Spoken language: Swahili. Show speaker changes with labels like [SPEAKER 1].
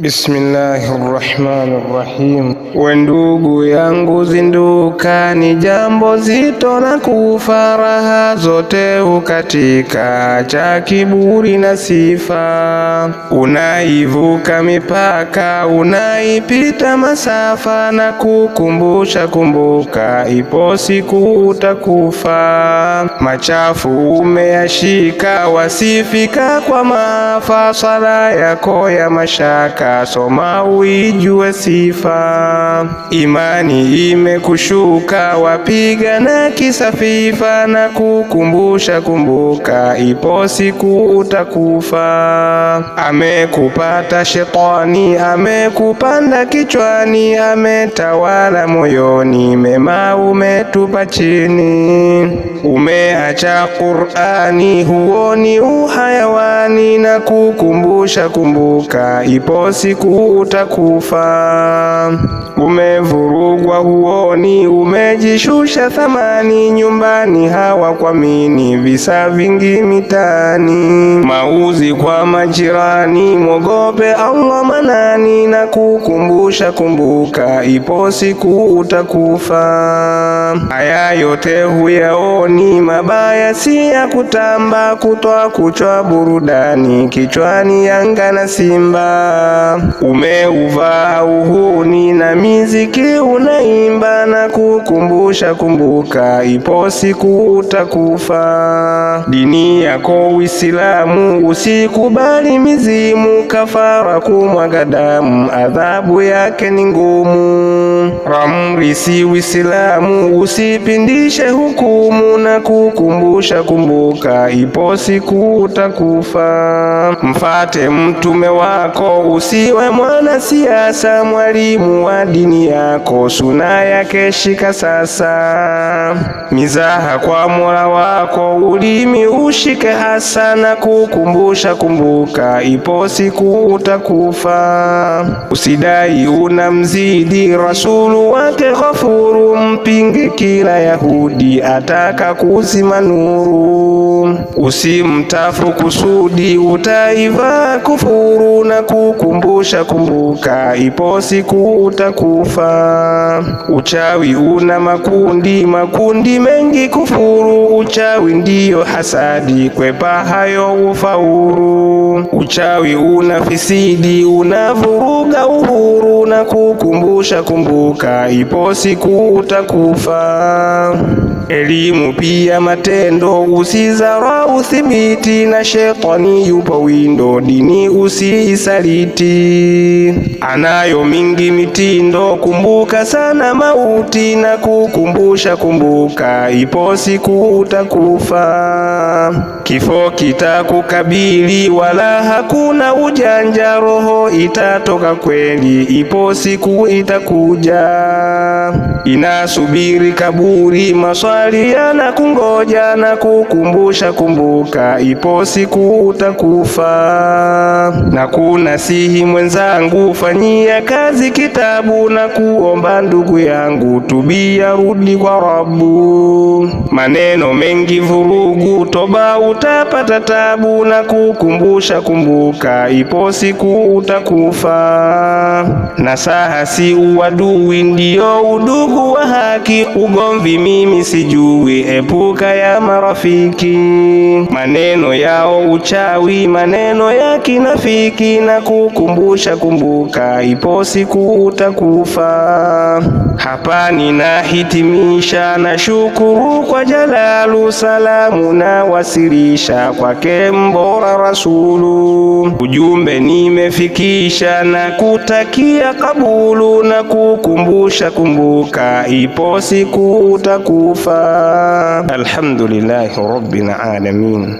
[SPEAKER 1] Bismillahirrahmanirrahim. We ndugu yangu zinduka, ni jambo zito na kufa, raha zote hukatika, cha kiburi na sifa. Unaivuka mipaka, unaipita masafa, na kukumbusha kumbuka, ipo siku utakufa. Machafu umeyashika, wasifika kwa maafa, sala yako ya mashaka, soma uijue sifa. Imani imekushuka, wapiga na kisafifa, na kukumbusha kumbuka, ipo siku utakufa. Amekupata shetani, amekupanda kichwani, ametawala moyoni, mema umetupa chini. Umeacha Qur'ani, huoni uhayawani, na kukumbusha kumbuka, ipo siku utakufa. Umevurugwa huoni, umejishusha thamani, nyumbani hawakuamini, visa vingi mitani, mauzi kwa majirani, mwogope Allah manani, na kukumbusha kumbuka, ipo siku utakufa. Haya yote huyaoni, mabaya si ya kutamba, kutwa kuchwa burudani, kichwani Yanga na Simba. Umeuvaa uhuni na miziki unaimba, na kukumbusha kumbuka, ipo siku utakufa. Dini yako Uislamu, usikubali mizimu, kafara kumwaga damu, adhabu yake ni ngumu. Amri si Uislamu, usipindishe hukumu, na kukumbusha kumbuka, ipo siku utakufa. Mfate mtume wako, usiwe mwana siasa, mwalimu wa dini yako, suna yake shika sasa. Mizaha kwa Mola wako, ulimi ushike hasa, na kukumbusha kumbuka, ipo siku utakufa. Usidai unamzidi rasulu wake Ghafuru, mpinge kila Yahudi ataka kuzima nuru. Usimtafu kusudi, utaiva kufuru, na kukumbusha kumbuka, ipo siku utakufa. Uchawi una makundi, makundi mengi kufuru, uchawi ndiyo hasadi, kwepa hayo ufaulu. Uchawi una fisidi, unavuruga uhuru, na kukumbusha kumbuka, ipo siku utakufa. Elimu pia matendo, usizarau thibiti, na shetani yupo windo, dini usiisaliti. Anayo mingi mitindo, kumbuka sana mauti, na kukumbusha kumbuka, ipo siku utakufa. Kifo kitakukabili, wala hakuna ujanja, roho itatoka kweli, ipo siku itakuja. Inasubiri kaburi, maswali yanakungoja, na kukumbusha kumbuka, ipo siku utakufa. Na kunasihi mwenzangu, fanyia kazi kitabu, na kuomba ndugu yangu, tubia rudi kwa Rabbu. Maneno mengi vurugu, toba utapata tabu, na kukumbusha kumbuka, ipo siku utakufa. Nasaha si uadui, ndio udugu wa haki, ugomvi mimi sijui, epuka ya marafiki. Maneno yao uchawi, maneno ya kinafiki, na kukumbusha kumbuka, ipo siku utakufa. Hapa ninahitimisha, na shukuru kwa Jalalu, salamu na wasilisha kwake mbora Rasulu. Ujumbe nimefikisha, na kutakia kabulu, na kukumbusha kumbuka, ipo siku utakufa. Alhamdulillahi rabbil alamin.